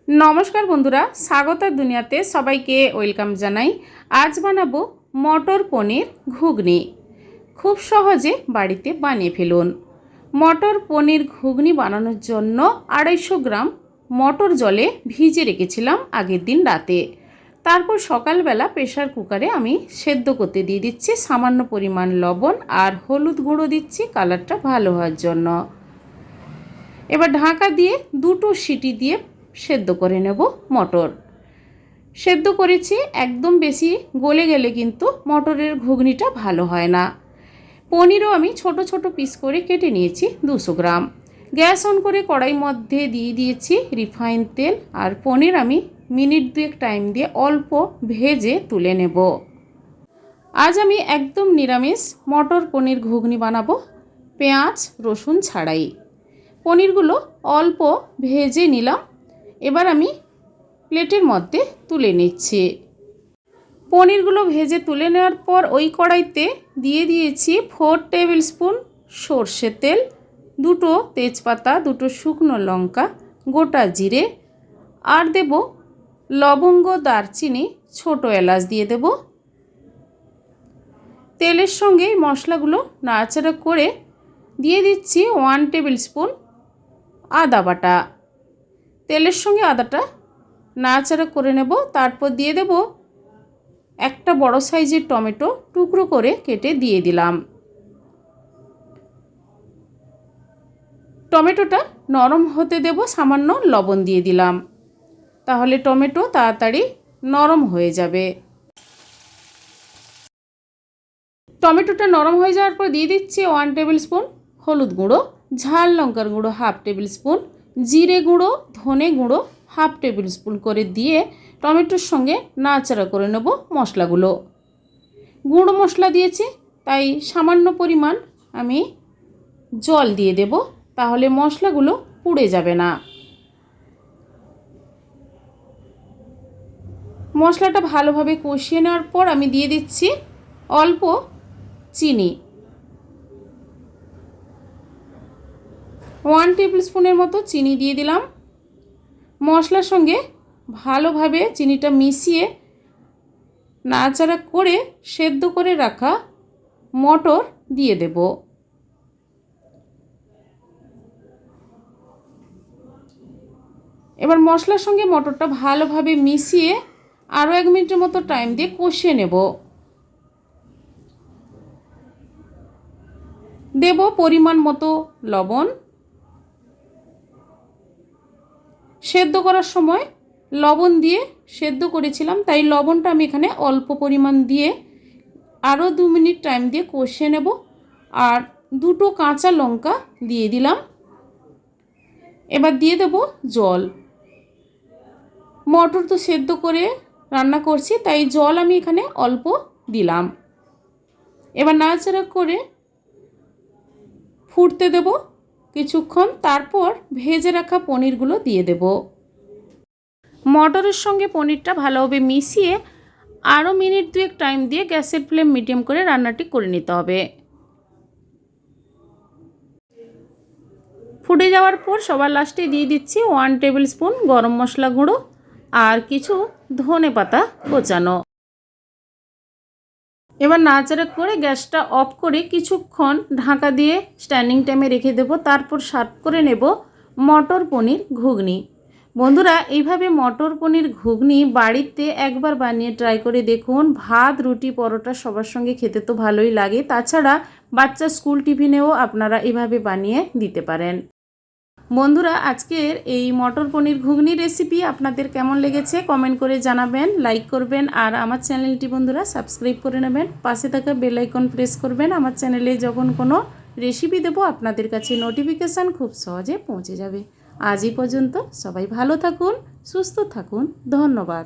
नमस्कार बंधुरा स्वागतर दुनियाते सबाइके वेलकाम जानाई। आज बानाबो मटर पनिर घुगनी। खूब सहजे बाड़ीते बानिये फेलुन। मटर पनिर घुगनी बानानोर जोन्नो 250 ग्राम मटर जले भिजे रेखेछिलाम आगेर दिन राते। तारपर सकाल बेला प्रेसार कुकारे आमी सेদ্ধ करते दिए दिচ্ছি सामान्य परिमाण लवण और हलुद गुঁড়ো दिচ্ছি कालारटा भालो हওয়ার জন্য। एबार ढाका दिए दुटो सीटी दिए सेদ্ধ करे नेब। मटर सेদ্ধ करेছি एकदम बेशी गले गेले किन्तु मटरेर घुगनीटा भालो हय ना। पनिरও আমি ছোট ছোট পিস করে কেটে নিয়েছি 200 গ্রাম। গ্যাস অন করে কড়াই মধ্যে দিয়ে দিয়েছি রিফাইন তেল আর পনির আমি মিনিট দুয়েক টাইম দিয়ে অল্প ভেজে তুলে নেব। আজ আমি একদম নিরামিষ মটর পনির ঘুগনি বানাবো পেঁয়াজ রসুন ছাড়াই। পনিরগুলো অল্প ভেজে নিলাম। এবার আমি প্লেটের মধ্যে তুলে নিচ্ছি। পনিরগুলো ভেজে তুলে নেওয়ার পর ওই কড়াইতে দিয়ে দিয়েছি 4 টেবিল স্পুন সরষের তেল, দুটো তেজপাতা, দুটো শুকনো লঙ্কা, গোটা জিরে আর দেব লবঙ্গ, দারচিনি, ছোট এলাচ দিয়ে দেব। তেলের সঙ্গে মশলাগুলো নাড়াচাড়া করে দিয়ে দিচ্ছি 1 টেবিল স্পুন আদা বাটা। তেলের সঙ্গে আদাটা নাড়াচাড়া করে নেব। তারপর দিয়ে দেব একটা বড় সাইজের টমেটো টুকরো করে কেটে দিয়ে দিলাম। টমেটোটা নরম হতে দেব, সামান্য লবণ দিয়ে দিলাম, তাহলে টমেটো তাড়াতাড়ি নরম হয়ে যাবে। টমেটোটা নরম হয়ে যাওয়ার পর দিয়ে দিচ্ছি 1 টেবিল স্পুন হলুদ গুঁড়ো, ঝাল লঙ্কার গুঁড়ো 1/2 টেবিল স্পুন, জিরে গুঁড়ো, ধনে গুঁড়ো 1/2 টেবিল স্পুন করে দিয়ে টমেটোর সঙ্গে নাড়াচাড়া করে নেব। মশলাগুলো গুঁড়ো মশলা দিয়েছি তাই সামান্য পরিমাণ আমি জল দিয়ে দেব, তাহলে মশলাগুলো পুড়ে যাবে না। মশলাটা ভালোভাবে কষিয়ে নেওয়ার পর আমি দিয়ে দিচ্ছি অল্প চিনি, 1 টেবিল স্পুনের মতো চিনি দিয়ে দিলাম। মশলার সঙ্গে ভালোভাবে চিনিটা মিশিয়ে নাড়াচাড়া করে সেদ্ধ করে রাখা মটর দিয়ে দেব। এবার মশলার সঙ্গে মটরটা ভালোভাবে মিশিয়ে আরও 1 মিনিটের মতো টাইম দিয়ে কষিয়ে নেব। দেব পরিমাণ মতো লবণ। সেদ্ধ করার সময় লবণ দিয়ে সেদ্ধ করেছিলাম তাই লবণটা আমি এখানে অল্প পরিমাণ দিয়ে আরও 2 মিনিট টাইম দিয়ে কষিয়ে নেব। আর দুটো কাঁচা লঙ্কা দিয়ে দিলাম। এবার দিয়ে দেব জল। মটর তো সেদ্ধ করে রান্না করছি তাই জল আমি এখানে অল্প দিলাম। এবার নাড়াচাড়া করে ফুটতে দেব কিছুক্ষণ, তারপর ভেজে রাখা পনিরগুলো দিয়ে দেব। মটরের সঙ্গে পনিরটা ভালোভাবে মিশিয়ে আরও মিনিট দুয়েক টাইম দিয়ে গ্যাসের ফ্লেম মিডিয়াম করে রান্নাটি করে নিতে হবে। ফুটে যাওয়ার পর সবার লাস্টে দিয়ে দিচ্ছি 1 টেবিল স্পুন গরম মশলা গুঁড়ো আর কিছু ধনে পাতা কোচানো। এবার নাড়াচাড়া করে গ্যাসটা অফ করে কিছুক্ষণ ঢাকা দিয়ে স্ট্যান্ডিং টাইমে রেখে দেব। তারপর সার্ভ করে নেব মটর পনির ঘুগনি। বন্ধুরা এইভাবে মটর পনির ঘুগনি বাড়িতে একবার বানিয়ে ট্রাই করে দেখুন। ভাত, রুটি, পরোটা সবার সঙ্গে খেতে তো ভালোই লাগে। তাছাড়া বাচ্চা স্কুল টিফিনেও আপনারা এভাবে বানিয়ে দিতে পারেন। বন্ধুরা আজকের এই মটর পনির ঘুগনি রেসিপি আপনাদের কেমন লেগেছে কমেন্ট করে জানাবেন, লাইক করবেন আর আমার চ্যানেলটি বন্ধুরা সাবস্ক্রাইব করে নেবেন। পাশে থাকা বেল আইকন প্রেস করবেন। আমার চ্যানেলে যখন কোনো রেসিপি দেবো আপনাদের কাছে নোটিফিকেশান খুব সহজে পৌঁছে যাবে। আজ এই পর্যন্ত, সবাই ভালো থাকুন, সুস্থ থাকুন, ধন্যবাদ।